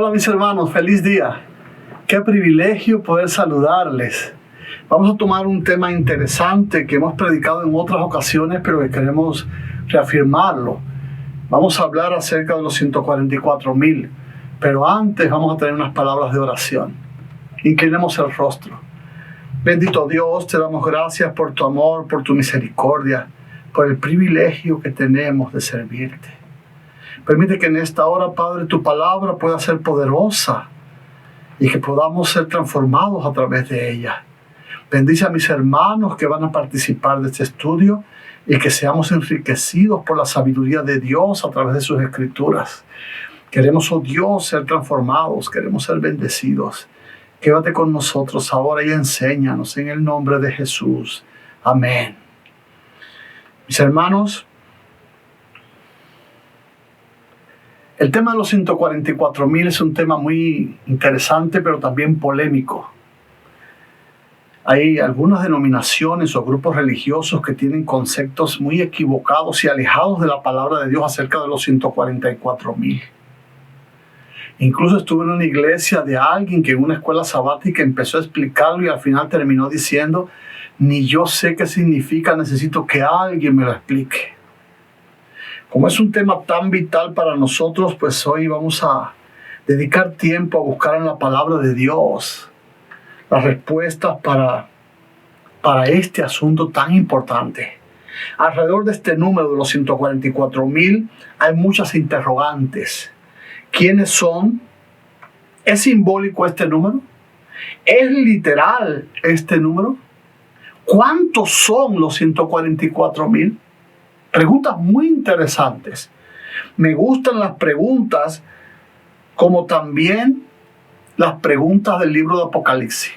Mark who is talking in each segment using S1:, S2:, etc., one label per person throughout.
S1: Hola mis hermanos, feliz día. Qué privilegio poder saludarles. Vamos a tomar un tema interesante que hemos predicado en otras ocasiones, pero que queremos reafirmarlo. Vamos a hablar acerca de los 144,000, pero antes vamos a tener unas palabras de oración. Inclinemos el rostro. Bendito Dios, te damos gracias por tu amor, por tu misericordia, por el privilegio que tenemos de servirte. Permite que en esta hora, Padre, tu palabra pueda ser poderosa y que podamos ser transformados a través de ella. Bendice a mis hermanos que van a participar de este estudio y que seamos enriquecidos por la sabiduría de Dios a través de sus escrituras. Queremos, oh Dios, ser transformados, queremos ser bendecidos. Quédate con nosotros ahora y enséñanos en el nombre de Jesús. Amén. Mis hermanos, el tema de los 144,000 es un tema muy interesante, pero también polémico. Hay algunas denominaciones o grupos religiosos que tienen conceptos muy equivocados y alejados de la palabra de Dios acerca de los 144,000. Incluso estuve en una iglesia de alguien que en una escuela sabática empezó a explicarlo y al final terminó diciendo: ni yo sé qué significa, necesito que alguien me lo explique. Como es un tema tan vital para nosotros, pues hoy vamos a dedicar tiempo a buscar en la palabra de Dios las respuestas para este asunto tan importante. Alrededor de este número de los 144,000 hay muchas interrogantes. ¿Quiénes son? ¿Es simbólico este número? ¿Es literal este número? ¿Cuántos son los 144,000? Preguntas muy interesantes. Me gustan las preguntas, como también las preguntas del libro de Apocalipsis.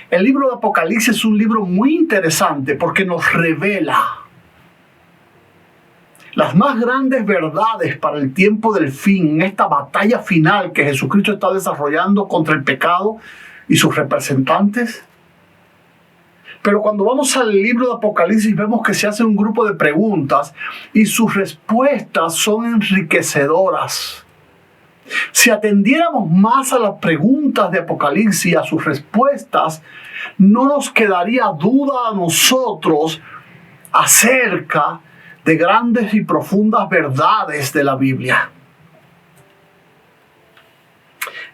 S1: El libro de Apocalipsis es un libro muy interesante porque nos revela las más grandes verdades para el tiempo del fin, en esta batalla final que Jesucristo está desarrollando contra el pecado y sus representantes. Pero cuando vamos al libro de Apocalipsis vemos que se hace un grupo de preguntas y sus respuestas son enriquecedoras. Si atendiéramos más a las preguntas de Apocalipsis y a sus respuestas, no nos quedaría duda a nosotros acerca de grandes y profundas verdades de la Biblia.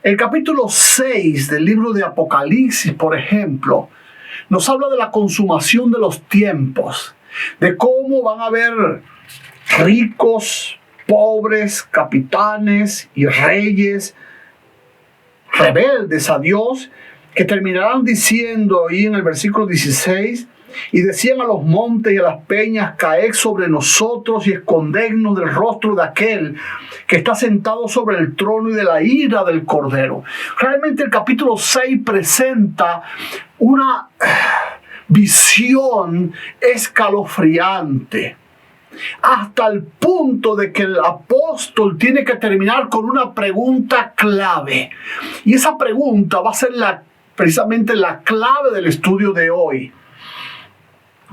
S1: El capítulo 6 del libro de Apocalipsis, por ejemplo, nos habla de la consumación de los tiempos, de cómo van a haber ricos, pobres, capitanes y reyes rebeldes a Dios, que terminarán diciendo ahí en el versículo 16, y decían a los montes y a las peñas: caed sobre nosotros y escondednos del rostro de aquel que está sentado sobre el trono y de la ira del Cordero. Realmente el capítulo 6 presenta una visión escalofriante, hasta el punto de que el apóstol tiene que terminar con una pregunta clave. Y esa pregunta va a ser precisamente la clave del estudio de hoy.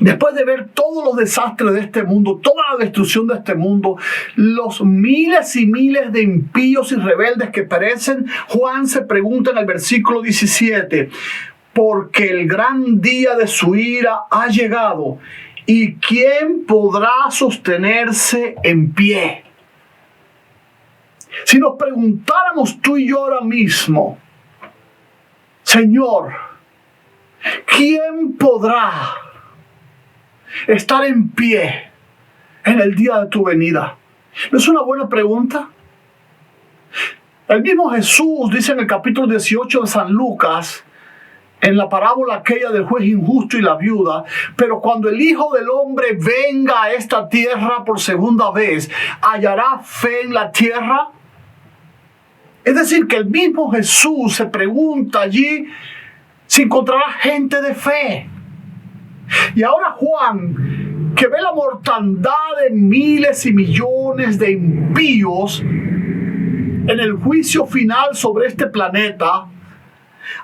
S1: Después de ver todos los desastres de este mundo, toda la destrucción de este mundo, los miles y miles de impíos y rebeldes que perecen, Juan se pregunta en el versículo 17, porque el gran día de su ira ha llegado, ¿y quién podrá sostenerse en pie? Si nos preguntáramos tú y yo ahora mismo: Señor, ¿quién podrá estar en pie en el día de tu venida? ¿No es una buena pregunta? El mismo Jesús dice en el capítulo 18 de San Lucas, en la parábola aquella del juez injusto y la viuda: pero cuando el Hijo del Hombre venga a esta tierra por segunda vez, ¿hallará fe en la tierra? Es decir, que el mismo Jesús se pregunta allí si encontrará gente de fe. Y ahora Juan, que ve la mortandad de miles y millones de impíos en el juicio final sobre este planeta,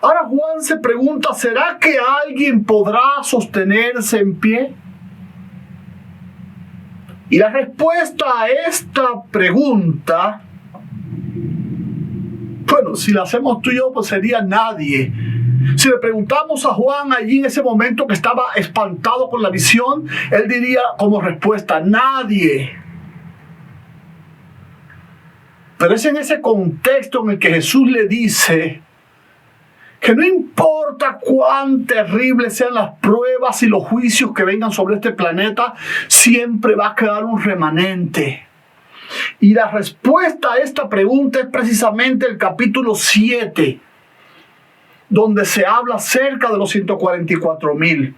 S1: ahora Juan se pregunta: ¿será que alguien podrá sostenerse en pie? Y la respuesta a esta pregunta Bueno, si lo hacemos tú y yo, pues sería nadie. Si le preguntamos a Juan allí en ese momento que estaba espantado con la visión, él diría como respuesta, nadie. Pero es en ese contexto en el que Jesús le dice que no importa cuán terribles sean las pruebas y los juicios que vengan sobre este planeta, siempre va a quedar un remanente. Y la respuesta a esta pregunta es precisamente el capítulo 7, donde se habla acerca de los 144,000.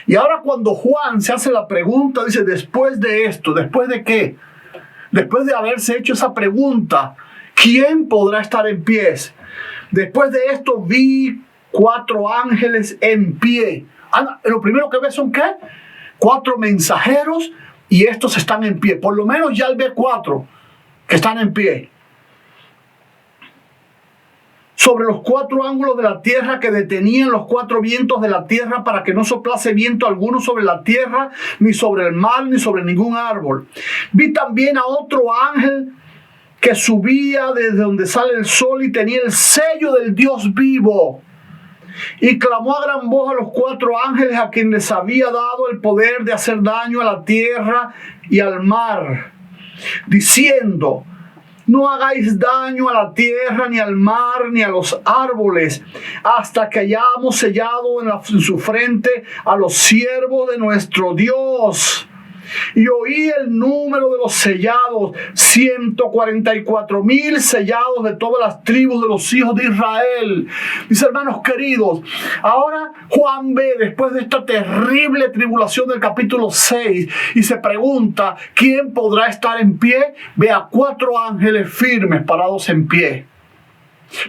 S1: Y ahora cuando Juan se hace la pregunta, dice, después de esto, ¿después de qué? Después de haberse hecho esa pregunta, ¿quién podrá estar en pie? Después de esto vi 4 ángeles en pie. Lo primero que ve son ¿qué? 4 mensajeros y estos están en pie. Por lo menos ya él ve 4 que están en pie. Sobre los 4 ángulos de la tierra que detenían los 4 vientos de la tierra para que no soplase viento alguno sobre la tierra, ni sobre el mar, ni sobre ningún árbol. Vi también a otro ángel que subía desde donde sale el sol y tenía el sello del Dios vivo. Y clamó a gran voz a los 4 ángeles a quienes les había dado el poder de hacer daño a la tierra y al mar, diciendo, no hagáis daño a la tierra, ni al mar, ni a los árboles, hasta que hayamos sellado en su frente a los siervos de nuestro Dios. Y oí el número de los sellados, 144,000 sellados de todas las tribus de los hijos de Israel. Mis hermanos queridos, ahora Juan ve, después de esta terrible tribulación del capítulo 6, y se pregunta, ¿quién podrá estar en pie? Ve a 4 ángeles firmes parados en pie.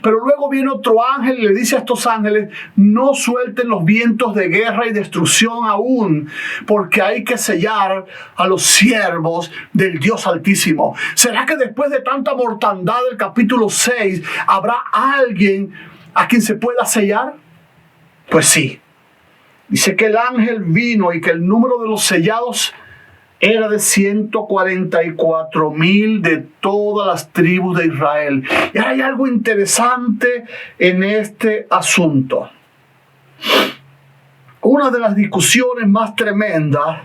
S1: Pero luego viene otro ángel y le dice a estos ángeles, no suelten los vientos de guerra y destrucción aún, porque hay que sellar a los siervos del Dios Altísimo. ¿Será que después de tanta mortandad del capítulo 6 habrá alguien a quien se pueda sellar? Pues sí. Dice que el ángel vino y que el número de los sellados era de 144,000 de todas las tribus de Israel. Y ahora hay algo interesante en este asunto. Una de las discusiones más tremendas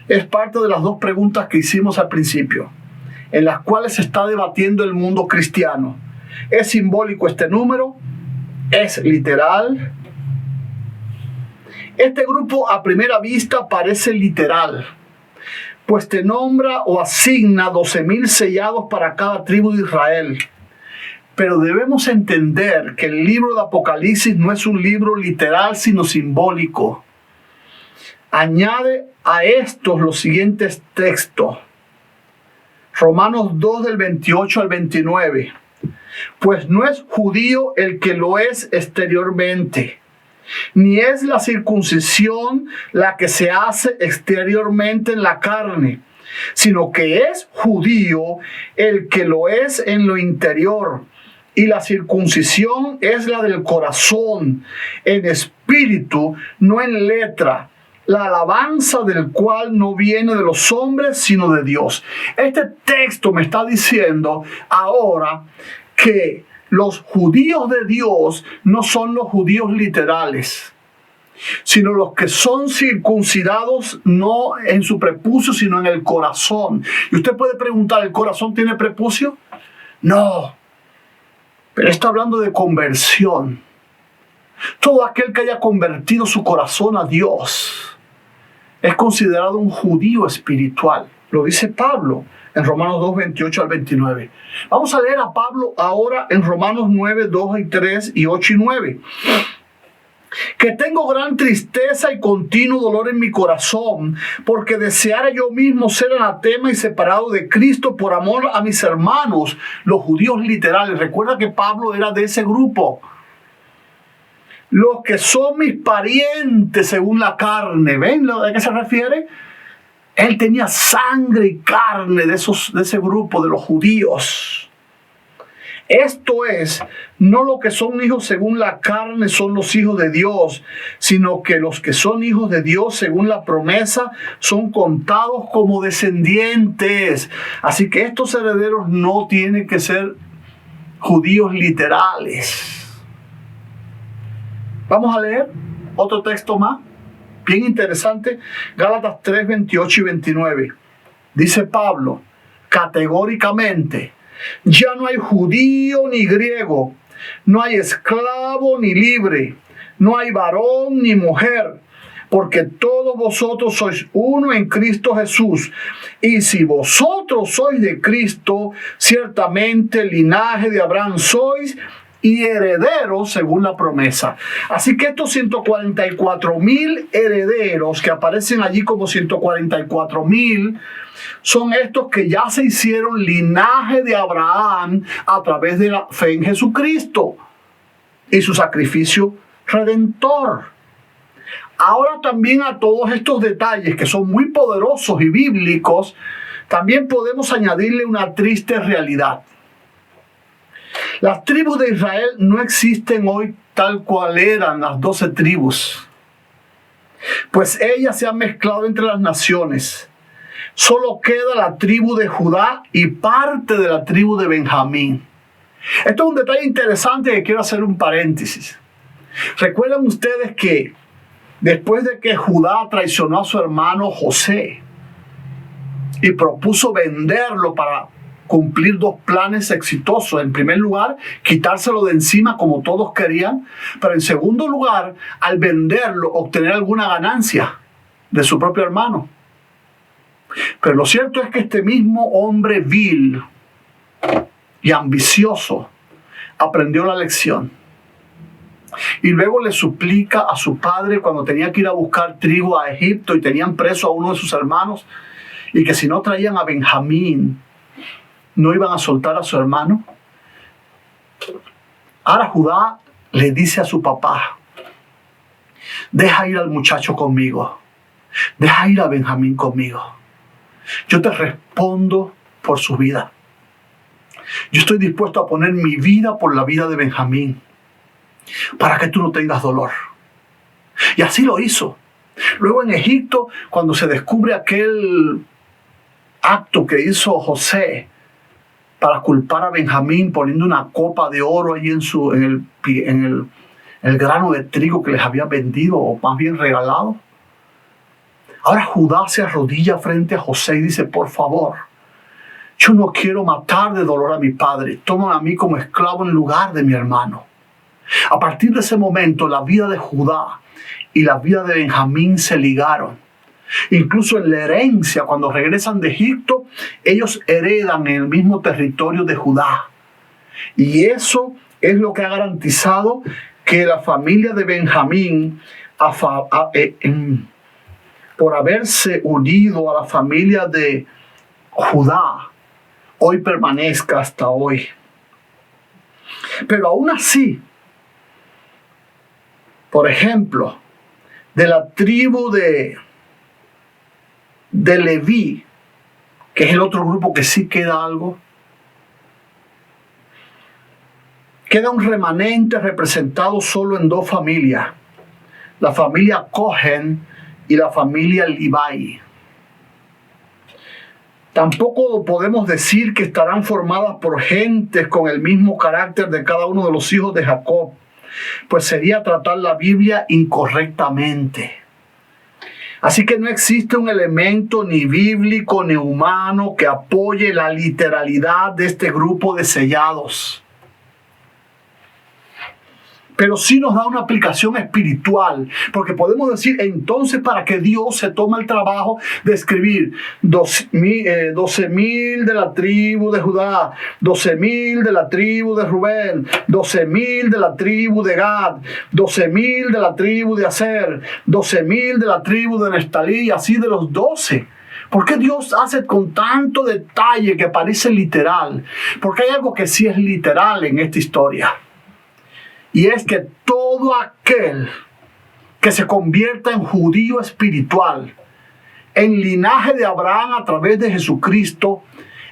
S1: es parte de las 2 preguntas que hicimos al principio, en las cuales se está debatiendo el mundo cristiano. ¿Es simbólico este número? ¿Es literal? Este grupo a primera vista parece literal, pues te nombra o asigna 12,000 sellados para cada tribu de Israel. Pero debemos entender que el libro de Apocalipsis no es un libro literal, sino simbólico. Añade a estos los siguientes textos. Romanos 2 del 28 al 29. Pues no es judío el que lo es exteriormente, ni es la circuncisión la que se hace exteriormente en la carne, sino que es judío el que lo es en lo interior. Y la circuncisión es la del corazón, en espíritu, no en letra, la alabanza del cual no viene de los hombres, sino de Dios. Este texto me está diciendo ahora que los judíos de Dios no son los judíos literales, sino los que son circuncidados no en su prepucio, sino en el corazón. Y usted puede preguntar, ¿el corazón tiene prepucio? No, pero está hablando de conversión. Todo aquel que haya convertido su corazón a Dios es considerado un judío espiritual. Lo dice Pablo en Romanos 2, 28 al 29. Vamos a leer a Pablo ahora en Romanos 9, 2 y 3 y 8 y 9. Que tengo gran tristeza y continuo dolor en mi corazón, porque deseara yo mismo ser anatema y separado de Cristo por amor a mis hermanos, los judíos literales. Recuerda que Pablo era de ese grupo. Los que son mis parientes según la carne. ¿Ven a qué se refiere? Él tenía sangre y carne de ese grupo, de los judíos. Esto es, no los que son hijos según la carne son los hijos de Dios, sino que los que son hijos de Dios según la promesa son contados como descendientes. Así que estos herederos no tienen que ser judíos literales. Vamos a leer otro texto más, bien interesante, Gálatas 3, 28 y 29. Dice Pablo, categóricamente, ya no hay judío ni griego, no hay esclavo ni libre, no hay varón ni mujer, porque todos vosotros sois uno en Cristo Jesús. Y si vosotros sois de Cristo, ciertamente linaje de Abraham sois y herederos según la promesa. Así que estos 144,000 herederos que aparecen allí como 144,000 son estos que ya se hicieron linaje de Abraham a través de la fe en Jesucristo y su sacrificio redentor. Ahora también a todos estos detalles que son muy poderosos y bíblicos, también podemos añadirle una triste realidad. Las tribus de Israel no existen hoy tal cual eran las 12 tribus, pues ellas se han mezclado entre las naciones. Solo queda la tribu de Judá y parte de la tribu de Benjamín. Esto es un detalle interesante que quiero hacer un paréntesis. ¿Recuerdan ustedes que después de que Judá traicionó a su hermano José y propuso venderlo para cumplir dos planes exitosos? En primer lugar, quitárselo de encima como todos querían, pero en segundo lugar, al venderlo, obtener alguna ganancia de su propio hermano. Pero lo cierto es que este mismo hombre vil y ambicioso aprendió la lección. Y luego le suplica a su padre, cuando tenía que ir a buscar trigo a Egipto y tenían preso a uno de sus hermanos, y que si no traían a Benjamín, no iban a soltar a su hermano. Ahora Judá le dice a su papá, deja ir al muchacho conmigo, deja ir a Benjamín conmigo. Yo te respondo por su vida. Yo estoy dispuesto a poner mi vida por la vida de Benjamín, para que tú no tengas dolor. Y así lo hizo. Luego en Egipto, cuando se descubre aquel acto que hizo José para culpar a Benjamín poniendo una copa de oro ahí en el grano de trigo que les había vendido, o más bien regalado, ahora Judá se arrodilla frente a José y dice, por favor, yo no quiero matar de dolor a mi padre, tómame a mí como esclavo en lugar de mi hermano. A partir de ese momento, la vida de Judá y la vida de Benjamín se ligaron. Incluso en la herencia, cuando regresan de Egipto, ellos heredan en el mismo territorio de Judá. Y eso es lo que ha garantizado que la familia de Benjamín, por haberse unido a la familia de Judá, hoy permanezca hasta hoy. Pero aún así, por ejemplo, de la tribu de Leví, que es el otro grupo que sí queda algo, queda un remanente representado solo en dos familias, la familia Cohen y la familia Leví. Tampoco podemos decir que estarán formadas por gentes con el mismo carácter de cada uno de los hijos de Jacob, pues sería tratar la Biblia incorrectamente. Así que no existe un elemento ni bíblico ni humano que apoye la literalidad de este grupo de sellados. Pero sí nos da una aplicación espiritual, porque podemos decir entonces, ¿para qué Dios se toma el trabajo de escribir 12,000 de la tribu de Judá, 12,000 de la tribu de Rubén, 12,000 de la tribu de Gad, 12,000 de la tribu de Aser, 12,000 de la tribu de Neftalí, y así de los 12? ¿Por qué Dios hace con tanto detalle que parece literal? Porque hay algo que sí es literal en esta historia. Y es que todo aquel que se convierta en judío espiritual, en linaje de Abraham a través de Jesucristo,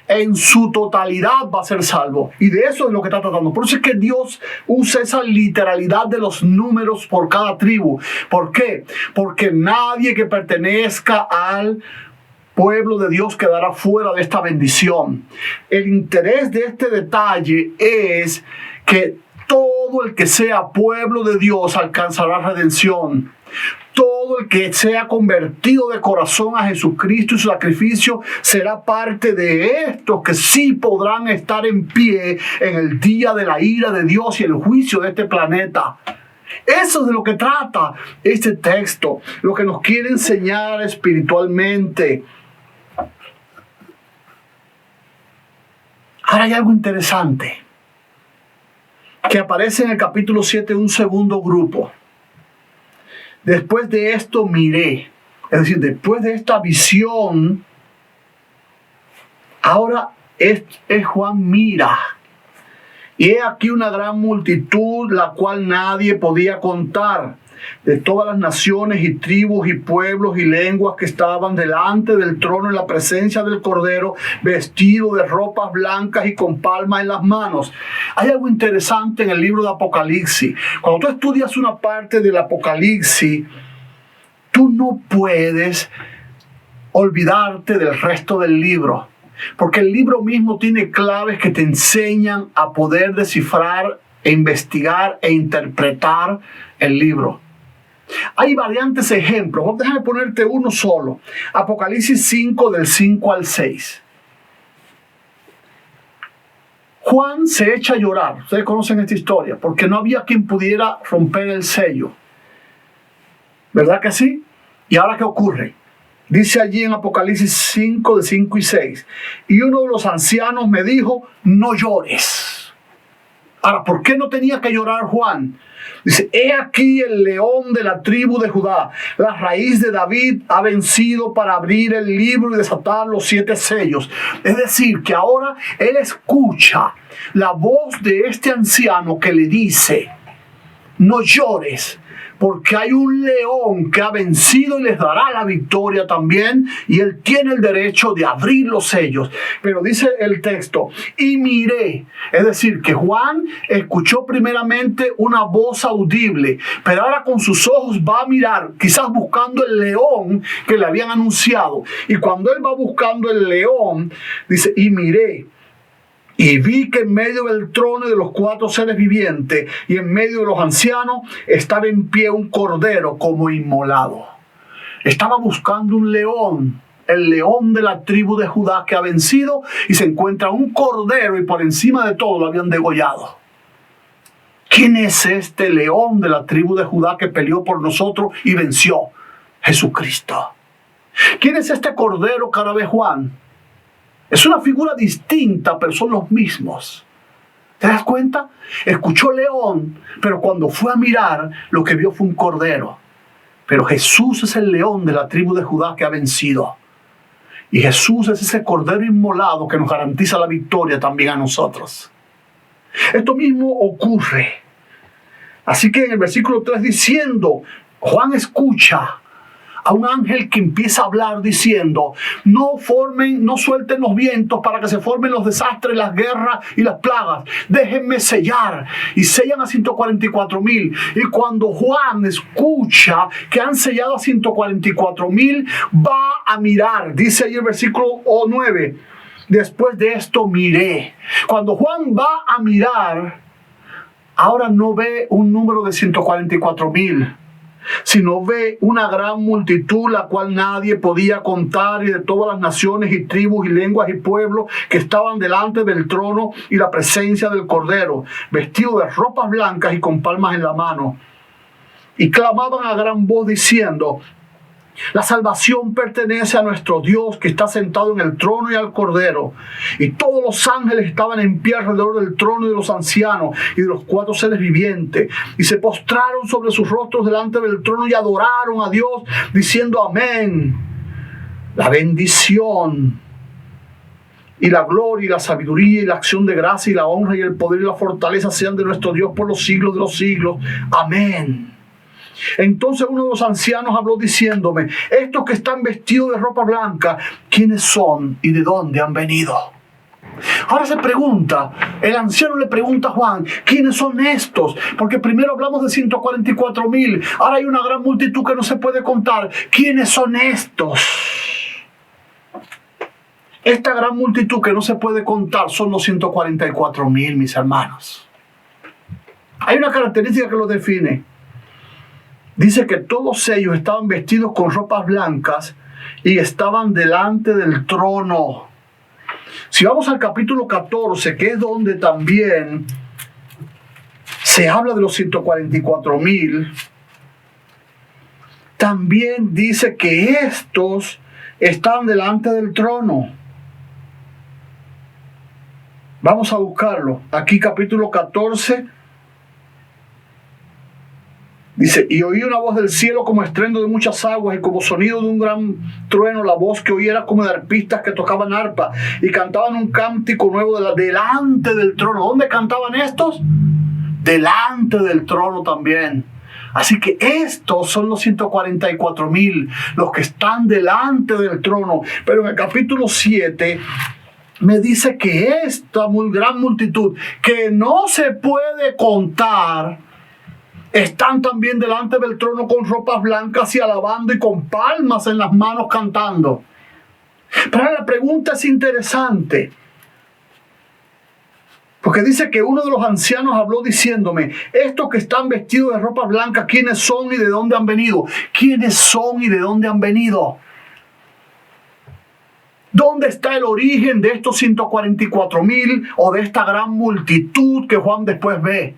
S1: en su totalidad va a ser salvo. Y de eso es lo que está tratando. Por eso es que Dios usa esa literalidad de los números por cada tribu. ¿Por qué? Porque nadie que pertenezca al pueblo de Dios quedará fuera de esta bendición. El interés de este detalle es que todo el que sea pueblo de Dios alcanzará redención. Todo el que sea convertido de corazón a Jesucristo y su sacrificio será parte de estos que sí podrán estar en pie en el día de la ira de Dios y el juicio de este planeta. Eso es de lo que trata este texto, lo que nos quiere enseñar espiritualmente. Ahora hay algo interesante que aparece en el capítulo 7 de un segundo grupo. Después de esto miré, es decir, después de esta visión, ahora es Juan mira. Y he aquí una gran multitud, la cual nadie podía contar, de todas las naciones y tribus y pueblos y lenguas que estaban delante del trono en la presencia del Cordero, vestidos de ropas blancas y con palmas en las manos. Hay algo interesante en el libro de Apocalipsis. Cuando tú estudias una parte del Apocalipsis, tú no puedes olvidarte del resto del libro, porque el libro mismo tiene claves que te enseñan a poder descifrar e investigar e interpretar el libro. Hay variantes ejemplos. Déjame ponerte uno solo. Apocalipsis 5 del 5 al 6. Juan se echa a llorar. Ustedes conocen esta historia, porque no había quien pudiera romper el sello. ¿Verdad que sí? ¿Y ahora qué ocurre? Dice allí en Apocalipsis 5 de 5 y 6. Y uno de los ancianos me dijo, no llores. Ahora, ¿por qué no tenía que llorar Juan? Dice, he aquí el león de la tribu de Judá, la raíz de David, ha vencido para abrir el libro y desatar los 7 sellos. Es decir, que ahora él escucha la voz de este anciano que le dice, no llores, porque hay un león que ha vencido y les dará la victoria también, y él tiene el derecho de abrir los sellos. Pero dice el texto, y miré, es decir, que Juan escuchó primeramente una voz audible, pero ahora con sus ojos va a mirar, quizás buscando el león que le habían anunciado. Y cuando él va buscando el león, dice, y miré, y vi que en medio del trono y de los 4 seres vivientes y en medio de los ancianos estaba en pie un cordero como inmolado. Estaba buscando un león, el león de la tribu de Judá que ha vencido, y se encuentra un cordero y por encima de todo lo habían degollado. ¿Quién es este león de la tribu de Judá que peleó por nosotros y venció? Jesucristo. ¿Quién es este cordero que ahora ve Juan? Es una figura distinta, pero son los mismos. ¿Te das cuenta? Escuchó león, pero cuando fue a mirar, lo que vio fue un cordero. Pero Jesús es el león de la tribu de Judá que ha vencido. Y Jesús es ese cordero inmolado que nos garantiza la victoria también a nosotros. Esto mismo ocurre. Así que en el versículo 3 diciendo, Juan escucha a un ángel que empieza a hablar diciendo, no suelten los vientos para que se formen los desastres, las guerras y las plagas. Déjenme sellar. Y sellan a 144,000. Y cuando Juan escucha que han sellado a 144,000, va a mirar. Dice ahí el versículo 9. Después de esto miré. Cuando Juan va a mirar, ahora no ve un número de 144,000. Sino ve una gran multitud, la cual nadie podía contar, y de todas las naciones y tribus y lenguas y pueblos que estaban delante del trono y la presencia del Cordero, vestidos de ropas blancas y con palmas en la mano. Y clamaban a gran voz diciendo, la salvación pertenece a nuestro Dios que está sentado en el trono y al Cordero. Y todos los ángeles estaban en pie alrededor del trono y de los ancianos y de los 4 seres vivientes. Y se postraron sobre sus rostros delante del trono y adoraron a Dios diciendo amén. La bendición y la gloria y la sabiduría y la acción de gracia y la honra y el poder y la fortaleza sean de nuestro Dios por los siglos de los siglos. Amén. Entonces uno de los ancianos habló diciéndome, estos que están vestidos de ropa blanca, ¿quiénes son y de dónde han venido? Ahora se pregunta, el anciano le pregunta a Juan, ¿quiénes son estos? Porque primero hablamos de 144,000, ahora hay una gran multitud que no se puede contar. ¿Quiénes son estos? Esta gran multitud que no se puede contar son los 144,000, mis hermanos. Hay una característica que los define. Dice que todos ellos estaban vestidos con ropas blancas y estaban delante del trono. Si vamos al capítulo 14, que es donde también se habla de los 144,000, también dice que estos están delante del trono. Vamos a buscarlo. Aquí capítulo 14. Dice, y oí una voz del cielo como estruendo de muchas aguas y como sonido de un gran trueno. La voz que oí era como de arpistas que tocaban arpa y cantaban un cántico nuevo delante del trono. ¿Dónde cantaban estos? Delante del trono también. Así que estos son los 144,000, los que están delante del trono. Pero en el capítulo 7 me dice que esta muy gran multitud, que no se puede contar, están también delante del trono con ropas blancas y alabando y con palmas en las manos cantando. Pero la pregunta es interesante, porque dice que uno de los ancianos habló diciéndome, estos que están vestidos de ropas blancas, ¿quiénes son y de dónde han venido? ¿Quiénes son y de dónde han venido? ¿Dónde está el origen de estos 144,000 o de esta gran multitud que Juan después ve?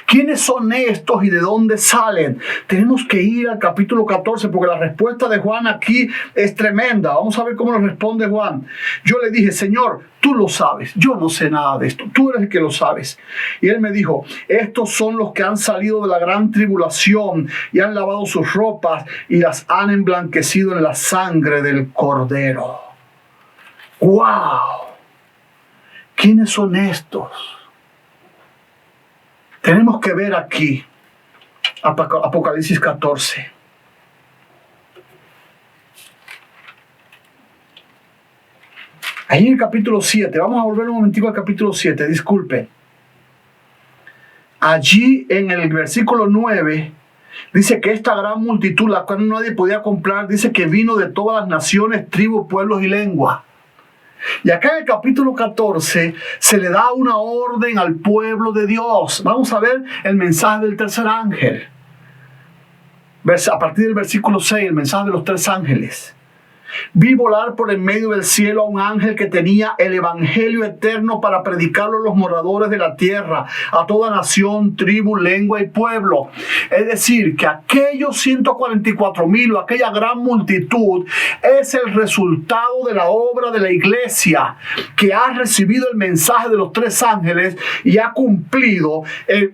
S1: ¿Quiénes son estos y de dónde salen? Tenemos que ir al capítulo 14 porque la respuesta de Juan aquí es tremenda. Vamos a ver cómo nos responde Juan. Yo le dije, Señor, tú lo sabes. Yo no sé nada de esto. Tú eres el que lo sabes. Y él me dijo, estos son los que han salido de la gran tribulación y han lavado sus ropas y las han emblanquecido en la sangre del Cordero. ¡Wow! ¿Quiénes son estos? Tenemos que ver aquí Apocalipsis 14. Ahí en el capítulo 7, vamos a volver un momentico al capítulo 7, disculpen. Allí en el versículo 9 dice que esta gran multitud, la cual nadie podía comprar, dice que vino de todas las naciones, tribus, pueblos y lenguas. Y acá en el capítulo 14 se le da una orden al pueblo de Dios. Vamos a ver el mensaje del tercer ángel. A partir del versículo 6, el mensaje de los tres ángeles. Vi volar por en medio del cielo a un ángel que tenía el evangelio eterno para predicarlo a los moradores de la tierra, a toda nación, tribu, lengua y pueblo. Es decir, que aquellos 144,000 o aquella gran multitud es el resultado de la obra de la iglesia que ha recibido el mensaje de los tres ángeles y ha cumplido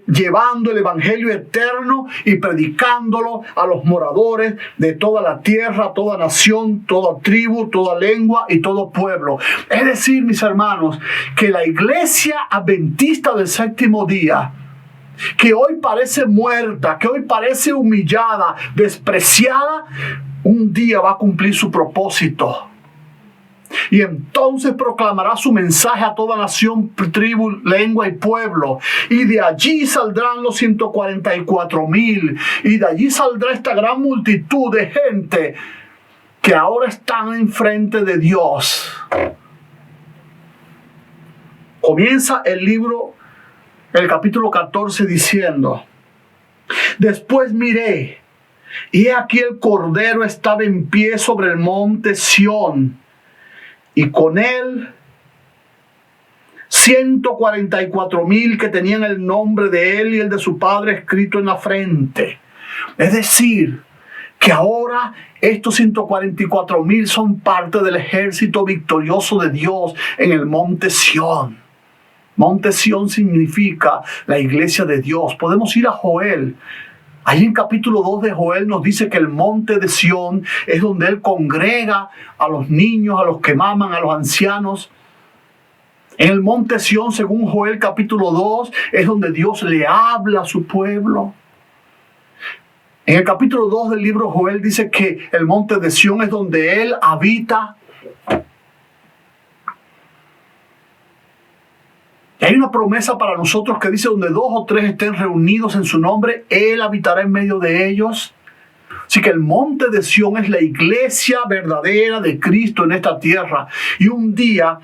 S1: llevando el evangelio eterno y predicándolo a los moradores de toda la tierra, toda nación, toda tribu, toda lengua y todo pueblo. Es decir, mis hermanos, que la iglesia adventista del séptimo día, que hoy parece muerta, que hoy parece humillada, despreciada, un día va a cumplir su propósito. Y entonces proclamará su mensaje a toda nación, tribu, lengua y pueblo. Y de allí saldrán los 144,000. Y de allí saldrá esta gran multitud de gente que ahora están enfrente de Dios. Comienza el libro, el capítulo 14 diciendo, después miré, y he aquí el Cordero estaba en pie sobre el monte Sión, y con él 144,000 que tenían el nombre de él y el de su padre escrito en la frente. Es decir, que ahora estos 144,000 son parte del ejército victorioso de Dios en el monte Sión. Monte Sión significa la iglesia de Dios. Podemos ir a Joel. Ahí en capítulo 2 de Joel nos dice que el monte de Sión es donde él congrega a los niños, a los que maman, a los ancianos. En el monte Sión, según Joel capítulo 2, es donde Dios le habla a su pueblo. En el capítulo 2 del libro Joel dice que el monte de Sión es donde él habita. Y hay una promesa para nosotros que dice, donde 2 o 3 estén reunidos en su nombre, él habitará en medio de ellos. Así que el monte de Sión es la iglesia verdadera de Cristo en esta tierra. Y un día,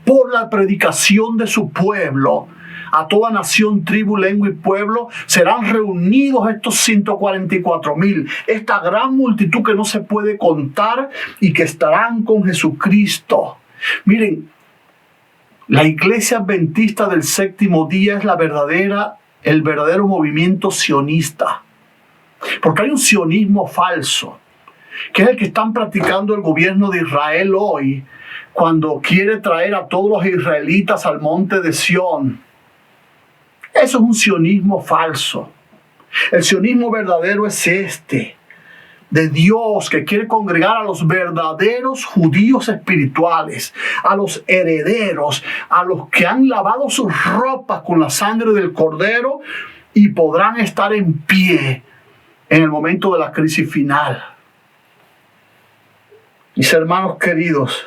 S1: por la predicación de su pueblo, a toda nación, tribu, lengua y pueblo, serán reunidos estos 144,000. Esta gran multitud que no se puede contar y que estarán con Jesucristo. Miren, la iglesia adventista del séptimo día es el verdadero movimiento sionista. Porque hay un sionismo falso, que es el que están practicando el gobierno de Israel hoy, cuando quiere traer a todos los israelitas al monte de Sión. Eso es un sionismo falso. El sionismo verdadero es de Dios, que quiere congregar a los verdaderos judíos espirituales, a los herederos, a los que han lavado sus ropas con la sangre del Cordero y podrán estar en pie en el momento de la crisis final. Mis hermanos queridos,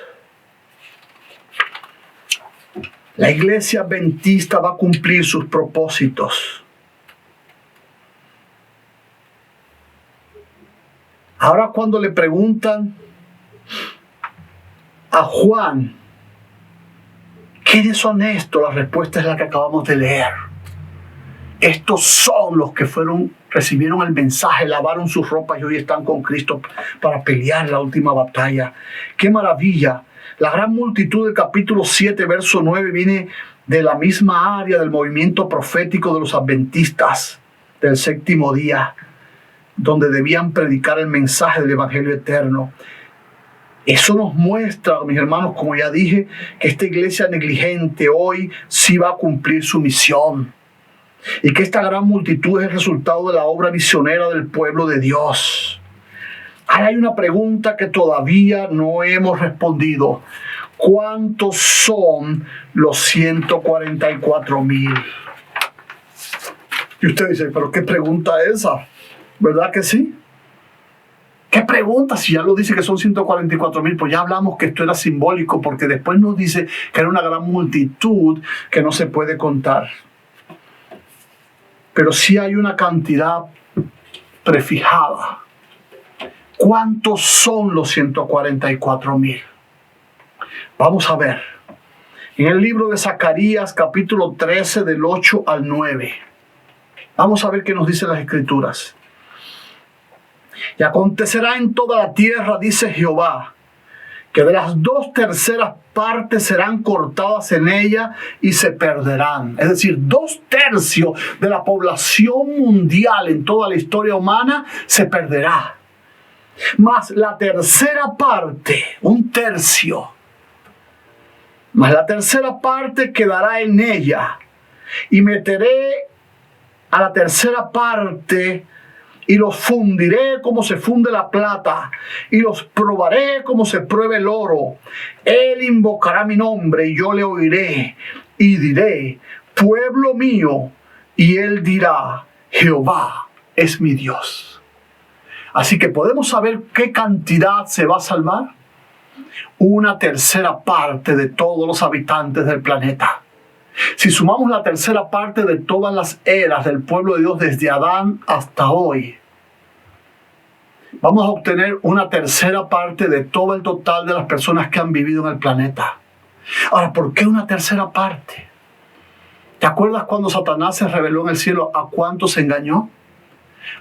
S1: la iglesia adventista va a cumplir sus propósitos. Ahora, cuando le preguntan a Juan, ¿quiénes son estos? La respuesta es la que acabamos de leer. Estos son los que recibieron el mensaje, lavaron sus ropas y hoy están con Cristo para pelear la última batalla. ¡Qué maravilla! La gran multitud del capítulo 7, verso 9, viene de la misma área del movimiento profético de los adventistas del séptimo día, donde debían predicar el mensaje del Evangelio eterno. Eso nos muestra, mis hermanos, como ya dije, que esta iglesia negligente hoy sí va a cumplir su misión. Y que esta gran multitud es el resultado de la obra misionera del pueblo de Dios. Ahora hay una pregunta que todavía no hemos respondido. ¿Cuántos son los 144,000? Y usted dice, ¿pero qué pregunta es esa? ¿Verdad que sí? ¿Qué pregunta? Si ya lo dice que son 144,000, pues ya hablamos que esto era simbólico, porque después nos dice que era una gran multitud que no se puede contar. Pero sí hay una cantidad prefijada. ¿Cuántos son los 144,000? Vamos a ver. En el libro de Zacarías, capítulo 13, del 8 al 9. Vamos a ver qué nos dicen las Escrituras. Y acontecerá en toda la tierra, dice Jehová, que de las 2/3 partes serán cortadas en ella y se perderán. Es decir, 2/3 de la población mundial en toda la historia humana se perderá. Mas la tercera parte, 1/3, mas la tercera parte quedará en ella. Y meteré a la tercera parte y los fundiré como se funde la plata, y los probaré como se prueba el oro. Él invocará mi nombre y yo le oiré, y diré, pueblo mío, y él dirá, Jehová es mi Dios. Así que podemos saber qué cantidad se va a salvar. 1/3 parte de todos los habitantes del planeta. Si sumamos la tercera parte de todas las eras del pueblo de Dios desde Adán hasta hoy, vamos a obtener 1/3 parte de todo el total de las personas que han vivido en el planeta. Ahora, ¿por qué 1/3 parte? ¿Te acuerdas cuando Satanás se reveló en el cielo? ¿A cuántos engañó?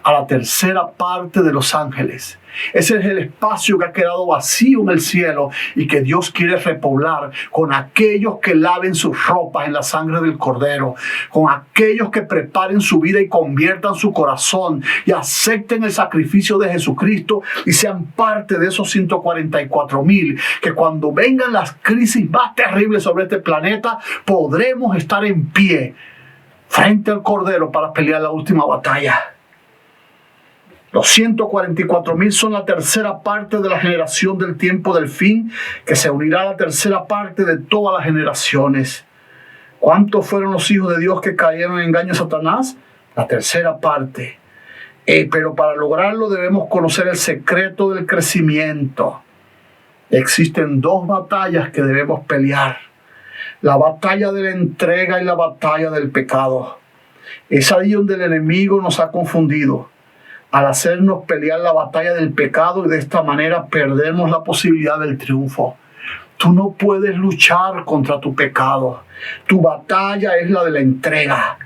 S1: A la tercera parte de los ángeles. Ese es el espacio que ha quedado vacío en el cielo y que Dios quiere repoblar con aquellos que laven sus ropas en la sangre del Cordero, con aquellos que preparen su vida y conviertan su corazón y acepten el sacrificio de Jesucristo y sean parte de esos 144,000, que cuando vengan las crisis más terribles sobre este planeta, podremos estar en pie frente al Cordero para pelear la última batalla. Los 144,000 son la tercera parte de la generación del tiempo del fin, que se unirá a la tercera parte de todas las generaciones. ¿Cuántos fueron los hijos de Dios que cayeron en engaño de Satanás? La tercera parte. Pero para lograrlo debemos conocer el secreto del crecimiento. Existen 2 batallas que debemos pelear. La batalla de la entrega y la batalla del pecado. Es ahí donde el enemigo nos ha confundido. al hacernos pelear la batalla del pecado, y de esta manera perdemos la posibilidad del triunfo. Tú no puedes luchar contra tu pecado. Tu batalla es la de la entrega.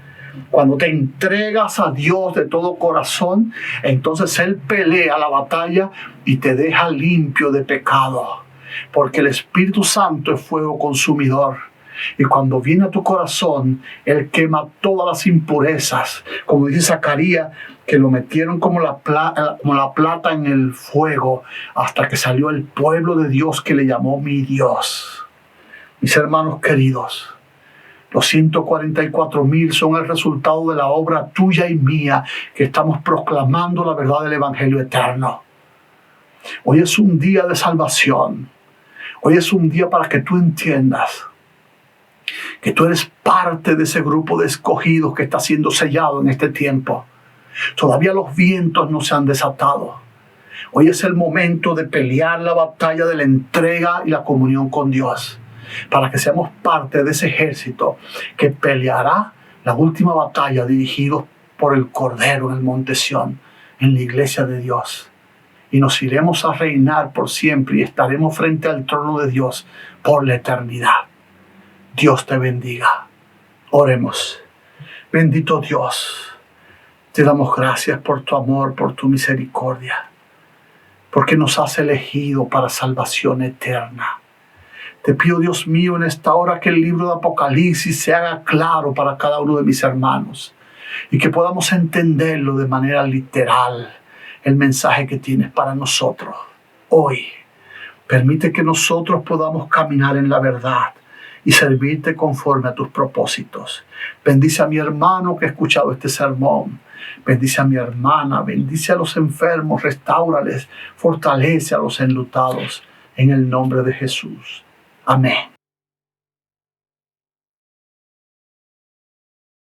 S1: Cuando te entregas a Dios de todo corazón, entonces Él pelea la batalla y te deja limpio de pecado. Porque el Espíritu Santo es fuego consumidor. Y cuando viene a tu corazón, Él quema todas las impurezas. Como dice Zacarías, que lo metieron como la plata en el fuego, hasta que salió el pueblo de Dios que le llamó mi Dios. Mis hermanos queridos, los 144,000 son el resultado de la obra tuya y mía, que estamos proclamando la verdad del Evangelio eterno. Hoy es un día de salvación. Hoy es un día para que tú entiendas que tú eres parte de ese grupo de escogidos que está siendo sellado en este tiempo. Todavía los vientos no se han desatado. Hoy es el momento de pelear la batalla de la entrega y la comunión con Dios, para que seamos parte de ese ejército que peleará la última batalla dirigidos por el Cordero en el Monte Sión, en la iglesia de Dios. Y nos iremos a reinar por siempre y estaremos frente al trono de Dios por la eternidad. Dios te bendiga. Oremos. Bendito Dios, te damos gracias por tu amor, por tu misericordia, porque nos has elegido para salvación eterna. Te pido, Dios mío, en esta hora que el libro de Apocalipsis se haga claro para cada uno de mis hermanos y que podamos entenderlo de manera literal, el mensaje que tienes para nosotros. Hoy, permite que nosotros podamos caminar en la verdad y servirte conforme a tus propósitos. Bendice a mi hermano que ha escuchado este sermón. Bendice a mi hermana, bendice a los enfermos, restáurales, fortalece a los enlutados, en el nombre de Jesús. Amén.